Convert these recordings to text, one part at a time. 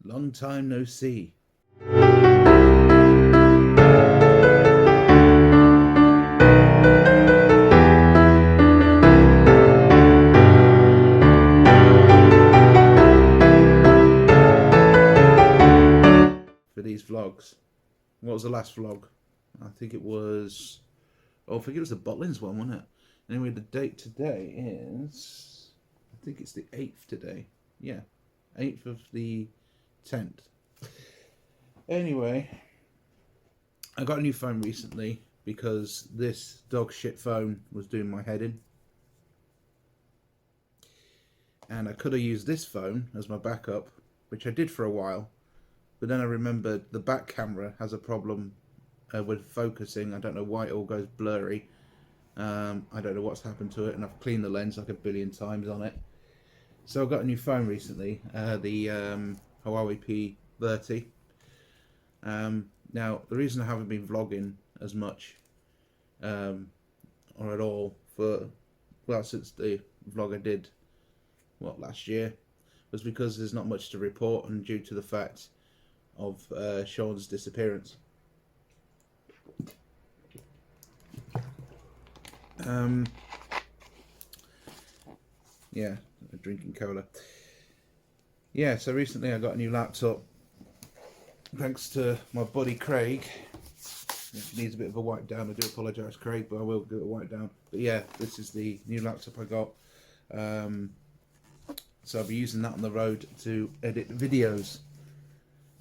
Long time no see. For these vlogs. What was the last vlog? I think it was... Oh, I think it was the Butlins one, wasn't it? Anyway, the date today is... I think it's the 8th today. Yeah, 8th of the 10th. Anyway, I got a new phone recently because this dog shit phone was doing my head in. And I could have used this phone as my backup, which I did for a while. But then I remembered the back camera has a problem with focusing. I don't know why it all goes blurry. I don't know what's happened to it, and I've cleaned the lens like a billion times on it. So I got a new phone recently, the Huawei P30. Now, the reason I haven't been vlogging as much, or at all, since the vlog I did, last year, was because there's not much to report, and due to the fact of Sean's disappearance. Yeah, drinking cola. Yeah, so recently I got a new laptop, thanks to my buddy Craig. If he needs a bit of a wipe down, I do apologise, Craig, but I will do a wipe down. But yeah, this is the new laptop I got. So I'll be using that on the road to edit videos.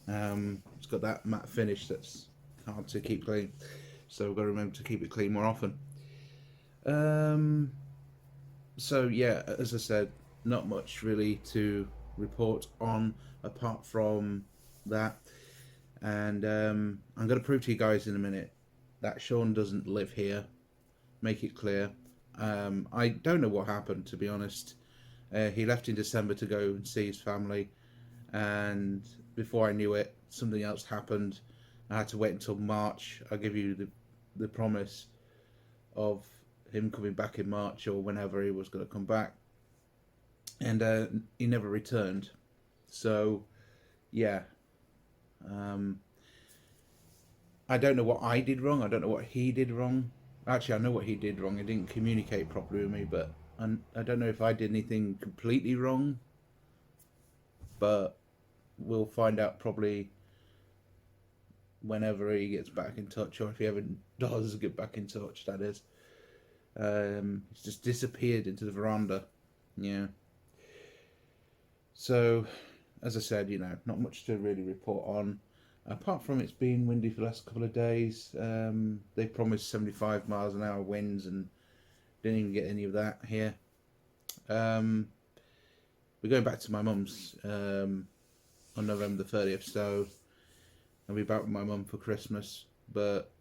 It's got that matte finish that's hard to keep clean, so we've got to remember to keep it clean more often. So yeah, as I said, not much really to report on apart from that. And I'm going to prove to you guys in a minute that Sean doesn't live here. Make it clear. I don't know what happened, to be honest. He left in December to go and see his family, and before I knew it, something else happened. I had to wait until March. I give you the promise of him coming back in March or whenever he was going to come back, and he never returned. So yeah, I don't know what I did wrong. I don't know what he did wrong. Actually, I know what he did wrong. He didn't communicate properly with me, but I don't know if I did anything completely wrong. But we'll find out probably whenever he gets back in touch, or if he ever does get back in touch, that is. He's just disappeared into the veranda. Yeah. So, as I said, not much to really report on. Apart from it's been windy for the last couple of days. They promised 75 miles an hour winds and didn't even get any of that here. We're going back to my mum's on November the 30th, so I'll be back with my mum for Christmas. But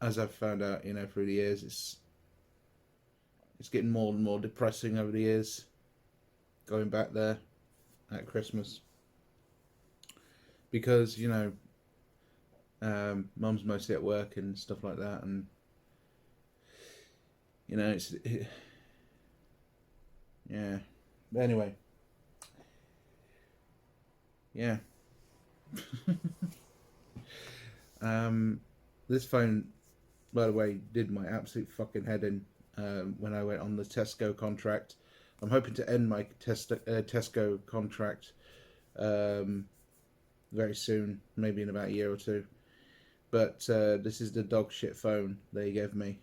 as I've found out, through the years, it's getting more and more depressing over the years, going back there at Christmas. Because, mum's mostly at work and stuff like that, and, yeah. But anyway. Yeah. This phone, by the way, did my absolute fucking head in when I went on the Tesco contract. I'm hoping to end my Tesco contract very soon, maybe in about a year or two. But this is the dog shit phone they gave me.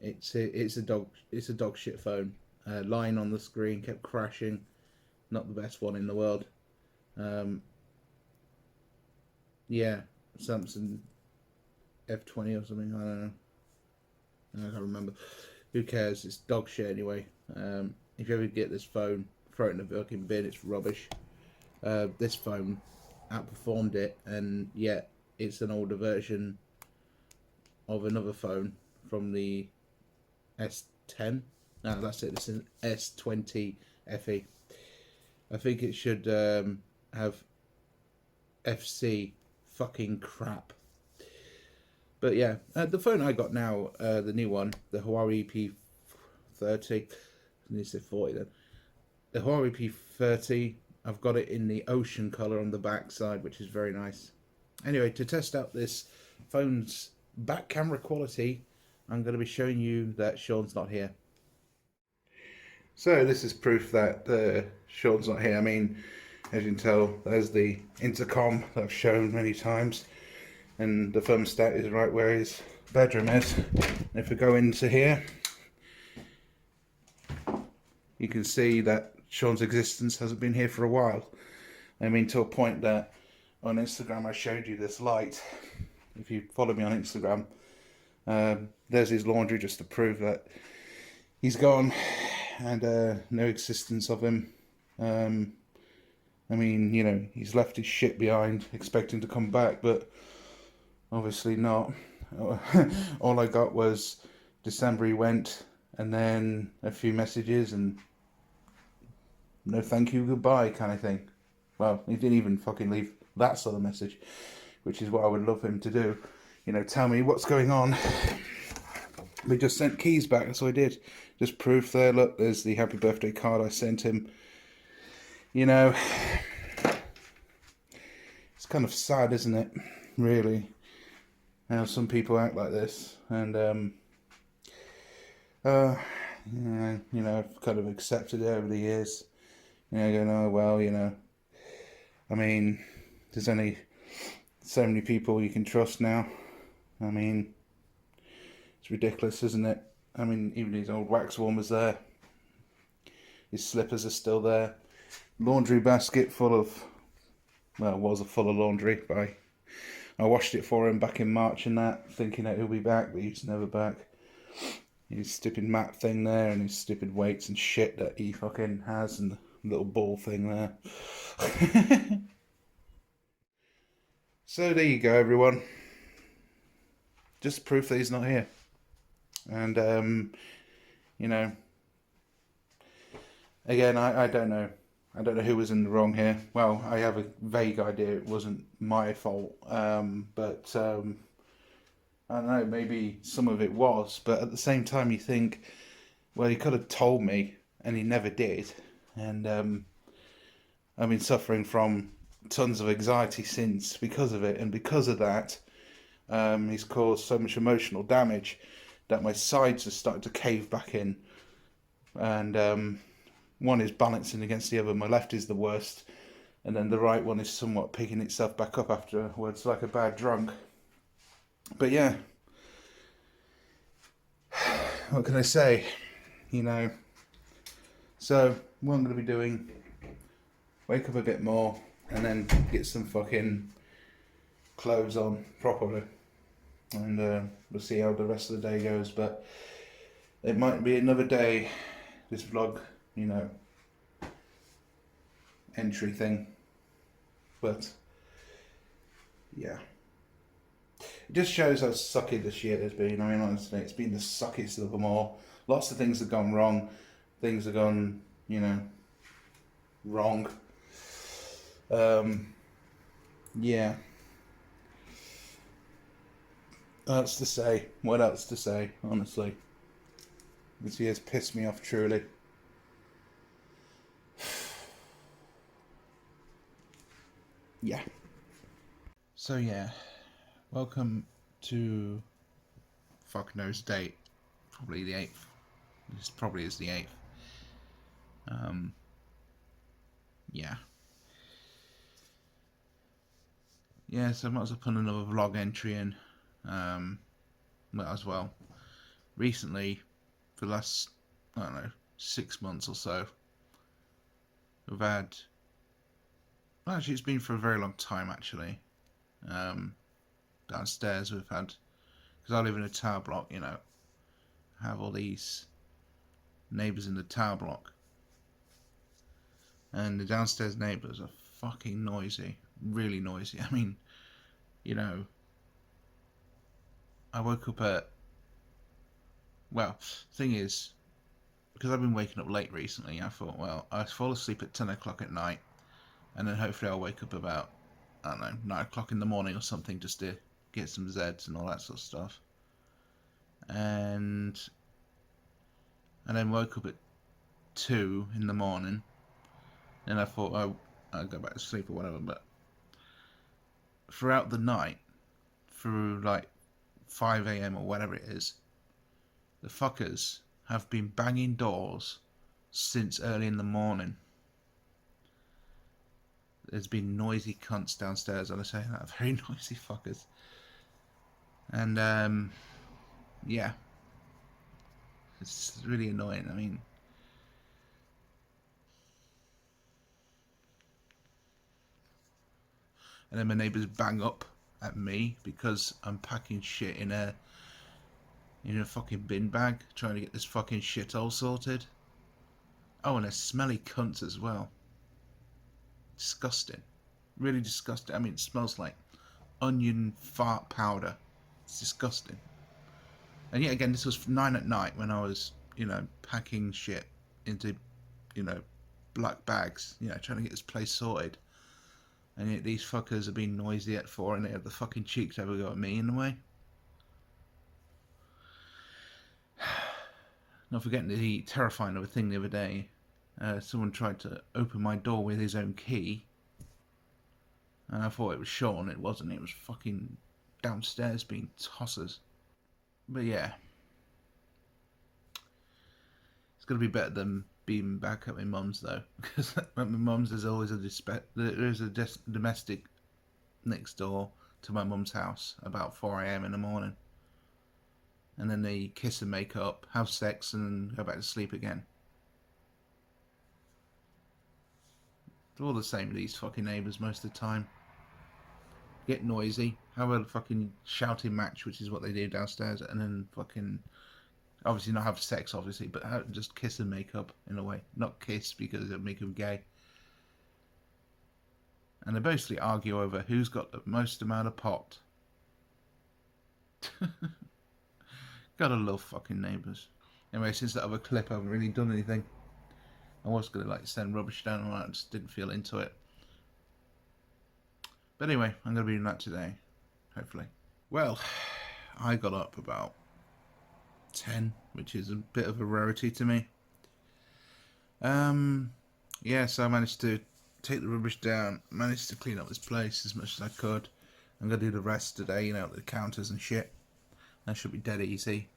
It's a dog shit phone. Line on the screen kept crashing. Not the best one in the world. Yeah, Samsung F20 or something. I don't know. I can't remember. Who cares? It's dog shit anyway. If you ever get this phone, throw it in the fucking bin. It's rubbish. This phone outperformed it, and yet it's an older version of another phone from the S10. No, that's it. It's an S20 FE. I think it should have FC fucking crap. But yeah, the phone I got now, the new one, the Huawei P30. I need to say 40 then. The Huawei P30 I've got it in the ocean colour on the back side, which is very nice. Anyway, to test out this phone's back camera quality, I'm going to be showing you that Sean's not here. So this is proof that Sean's not here. I mean, as you can tell, there's the intercom that I've shown many times, and the thermostat is right where his bedroom is. And if we go into here, you can see that Sean's existence hasn't been here for a while. I mean, to a point that on Instagram I showed you this light. If you follow me on Instagram, there's his laundry, just to prove that he's gone, and no existence of him. I mean, you know, he's left his shit behind, expecting to come back, but obviously not. All I got was December he went, and then a few messages and no thank you, goodbye kind of thing. Well, he didn't even fucking leave that sort of message, which is what I would love him to do. You know, tell me what's going on. We just sent keys back, that's all I did. Just proof there, look, there's the happy birthday card I sent him. You know, it's kind of sad, isn't it? Really. How some people act like this. And, yeah, you know, I've kind of accepted it over the years. You know, going, oh, well, you know, I mean, there's only so many people you can trust now. I mean, it's ridiculous, isn't it? I mean, even his old wax warmer's there. His slippers are still there. Laundry basket full of, well, it was full of laundry, but I washed it for him back in March and that, thinking that he'll be back, but he's never back. His stupid mat thing there, and his stupid weights and shit that he fucking has, and the little ball thing there. So there you go, everyone. Just proof that he's not here. And, you know, again, I don't know. I don't know who was in the wrong here. Well, I have a vague idea it wasn't my fault. But I don't know, maybe some of it was. But at the same time, you think, well, he could have told me, and he never did. And I've been suffering from tons of anxiety since because of it. And because of that, he's caused so much emotional damage that my sides are starting to cave back in. And one is balancing against the other. My left is the worst, and then the right one is somewhat picking itself back up afterwards, like a bad drunk. But yeah, what can I say? You know, so what I'm going to be doing, wake up a bit more, and then get some fucking clothes on properly, and we'll see how the rest of the day goes. But it might be another day, this vlog, you know, entry thing, but yeah, it just shows how sucky this year has been. I mean, honestly, it's been the suckiest of them all. Lots of things have gone wrong, things have gone, you know, wrong. Yeah, that's to say, what else to say, honestly. This year's pissed me off truly. Yeah. So yeah, welcome to fuck knows date. Probably the 8th. This probably is the 8th. Yeah. Yeah, so I might as well put another vlog entry in. Well, as well. Recently, for the last, I don't know, 6 months or so, we've had, well, actually it's been for a very long time actually. Downstairs we've had, because I live in a tower block, you know, have all these neighbours in the tower block, and the downstairs neighbours are fucking noisy, really noisy. I mean, you know, I woke up at, well, thing is, because I've been waking up late recently, I thought, well, I fall asleep at 10 o'clock at night, and then hopefully I'll wake up about, I don't know, 9 o'clock in the morning or something, just to get some Zeds and all that sort of stuff. And then woke up at 2 in the morning, and I thought, oh, I go back to sleep or whatever. But throughout the night, through like 5 a.m. or whatever it is, the fuckers have been banging doors since early in the morning. There's been noisy cunts downstairs, I was saying that, very noisy fuckers. And yeah, it's really annoying. I mean, and then my neighbours bang up at me because I'm packing shit in a fucking bin bag, trying to get this fucking shit all sorted. Oh, and they're smelly cunts as well. Disgusting. Really disgusting. I mean, it smells like onion fart powder. It's disgusting. And yet again, this was 9 at night when I was, packing shit into, black bags, trying to get this place sorted. And yet these fuckers have been noisy at 4 and they have the fucking cheek to ever go at me in the way. Not forgetting the terrifying other thing the other day. Someone tried to open my door with his own key. And I thought it was Sean. It wasn't. It was fucking downstairs being tossers. But yeah. It's going to be better than being back at my mum's though. Because at my mum's there's always a domestic next door to my mum's house about 4 a.m. in the morning. And then they kiss and make up, have sex, and go back to sleep again. They're all the same with these fucking neighbours most of the time. Get noisy, have a fucking shouting match, which is what they do downstairs, and then fucking, obviously not have sex, obviously, but just kiss and make up, in a way. Not kiss because it'll make them gay. And they basically argue over who's got the most amount of pot. Gotta love fucking neighbours. Anyway, since that other clip, I haven't really done anything. I was going to send rubbish down, and I just didn't feel into it. But anyway, I'm going to be doing that today, hopefully. Well, I got up about 10, which is a bit of a rarity to me. Yeah, so I managed to take the rubbish down, managed to clean up this place as much as I could. I'm going to do the rest today, the counters and shit. That should be dead easy.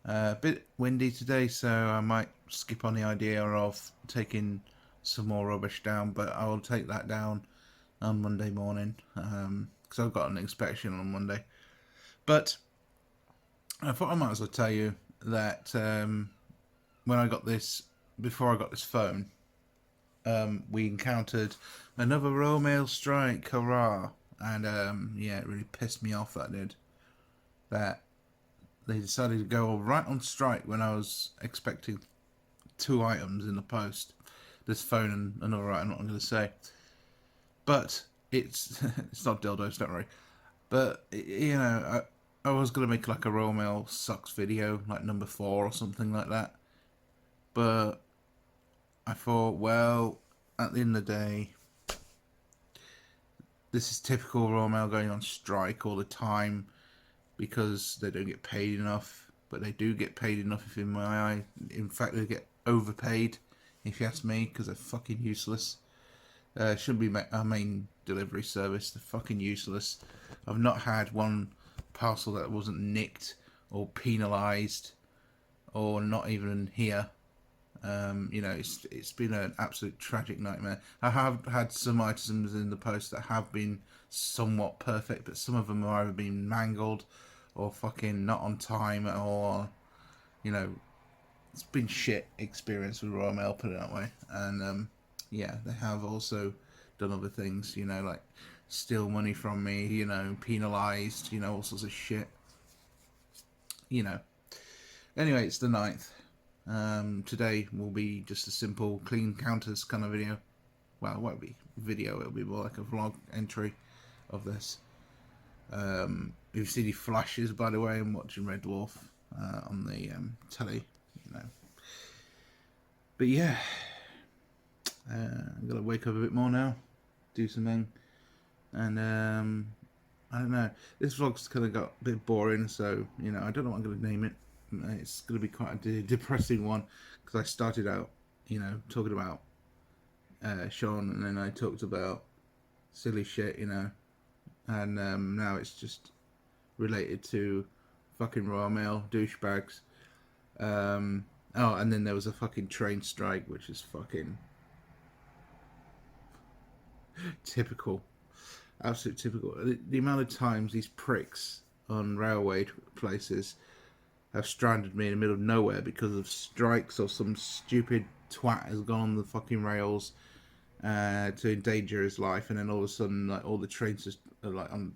A bit windy today, so I might skip on the idea of taking some more rubbish down, but I will take that down on Monday morning, because I've got an inspection on Monday. But I thought I might as well tell you that when I got this, before I got this phone, we encountered another Royal Mail strike, hurrah! And yeah, it really pissed me off, that did. That they decided to go right on strike when I was expecting 2 items in the post. This phone and another item, I'm going to say. But it's it's not dildos, don't worry. But, I was going to make like a Royal Mail sucks video, like number 4 or something like that. But I thought, well, at the end of the day, this is typical Royal Mail going on strike all the time, because they don't get paid enough. But they do get paid enough, if in my eye. In fact, they get overpaid, if you ask me, because they're fucking useless. Shouldn't be our main delivery service. They're fucking useless. I've not had one parcel that wasn't nicked or penalised or not even here. It's been an absolute tragic nightmare. I have had some items in the post that have been somewhat perfect, but some of them have either been mangled or fucking not on time, or it's been shit experience with Royal Mail, put it that way. And yeah, they have also done other things, like steal money from me, penalised, all sorts of shit. Anyway, it's the 9th. Today will be just a simple clean counters kind of video. Well, it won't be video, it'll be more like a vlog entry of this. If you see the flashes, by the way, I'm watching Red Dwarf on the telly, But yeah, I'm gonna wake up a bit more now, do something, and I don't know. This vlog's kind of got a bit boring, so I don't know what I'm gonna name it. It's gonna be quite a depressing one, because I started out, talking about Sean, and then I talked about silly shit, you know, and now it's just related to fucking Royal Mail douchebags. Oh, and then there was a fucking train strike, which is fucking typical, absolute typical. The amount of times these pricks on railway places have stranded me in the middle of nowhere because of strikes, or some stupid twat has gone on the fucking rails to endanger his life, and then all of a sudden, like, all the trains are like on,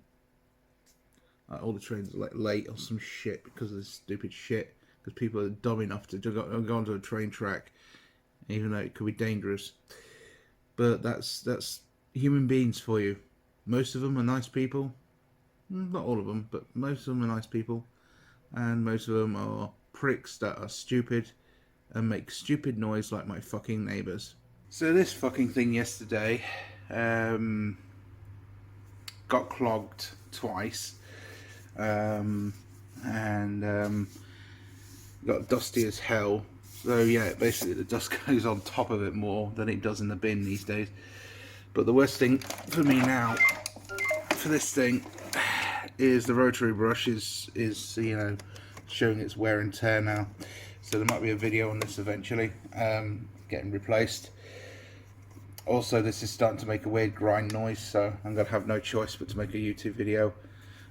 all the trains are like late or some shit because of this stupid shit. Because people are dumb enough to go onto a train track, even though it could be dangerous. But that's human beings for you. Most of them are nice people. Not all of them, but most of them are nice people. And most of them are pricks that are stupid and make stupid noise like my fucking neighbours. So this fucking thing yesterday got clogged twice. Got dusty as hell. So yeah, basically the dust goes on top of it more than it does in the bin these days. But the worst thing for me now, for this thing, is the rotary brush is you know, showing its wear and tear now. So there might be a video on this eventually, getting replaced. Also, this is starting to make a weird grind noise, so I'm going to have no choice but to make a YouTube video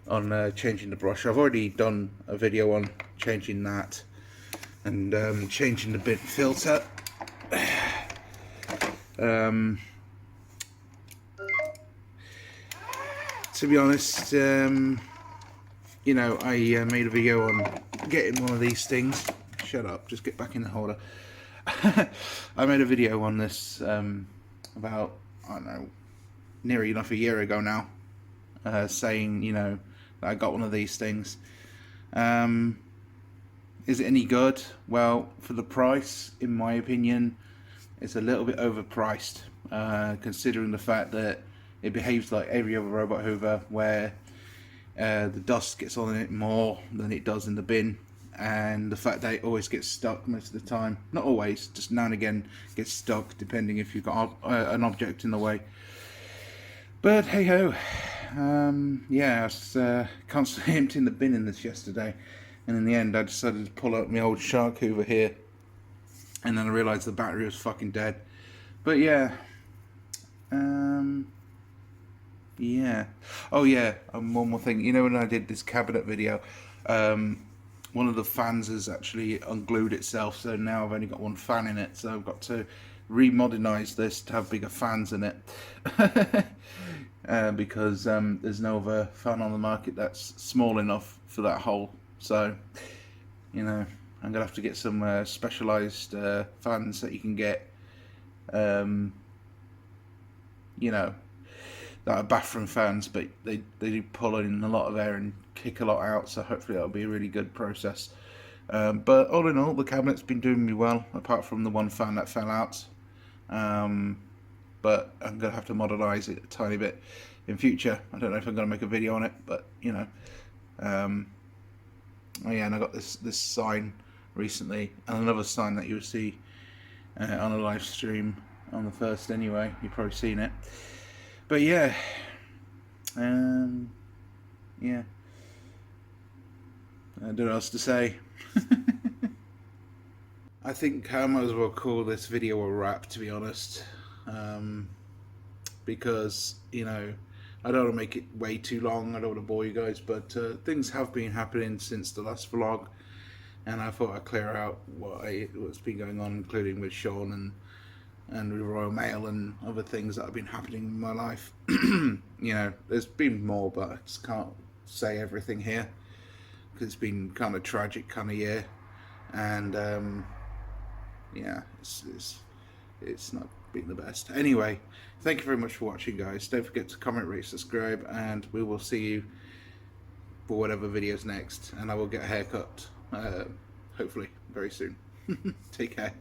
on changing the brush. I've already done a video on changing that and changing the bit filter. To be honest, you know, I made a video on getting one of these things. Shut up, just get back in the holder. I made a video on this about, I don't know, nearly enough a year ago now, saying, you know, that I got one of these things. Is it any good? Well, for the price, in my opinion, it's a little bit overpriced, considering the fact that it behaves like every other robot hoover, where the dust gets on it more than it does in the bin, and the fact that it always gets stuck most of the time. Not always, just now and again gets stuck, depending if you've got an object in the way. But hey ho, yeah, I was constantly emptying the bin in this yesterday, and in the end I decided to pull out my old shark hoover here, and then I realised the battery was fucking dead. But yeah, yeah. Oh yeah, one more thing. You know, when I did this cabinet video, one of the fans has actually unglued itself, so now I've only got one fan in it, so I've got to remodernise this to have bigger fans in it. Because there's no other fan on the market that's small enough for that hole. So, you know, I'm going to have to get some specialised fans that you can get, you know, that are bathroom fans, but they do pull in a lot of air and kick a lot out, so hopefully that'll be a really good process. But all in all, the cabinet's been doing me well, apart from the one fan that fell out. But I'm going to have to modernise it a tiny bit in future. I don't know if I'm going to make a video on it, but, you know. Oh yeah, and I got this sign recently, and another sign that you'll see on a live stream on the 1st anyway. You've probably seen it. But yeah, yeah, I don't know what else to say. I think I might as well call this video a wrap, to be honest, because, you know, I don't want to make it way too long. I don't want to bore you guys, but things have been happening since the last vlog, and I thought I'd clear out what's been going on, including with Sean and with Royal Mail and other things that have been happening in my life. You know, there's been more, but I just can't say everything here because it's been kind of tragic kind of year, and yeah, it's not been the best. Anyway, thank you very much for watching, guys. Don't forget to comment, rate, subscribe, and we will see you for whatever video's next, and I will get a haircut hopefully very soon. Take care.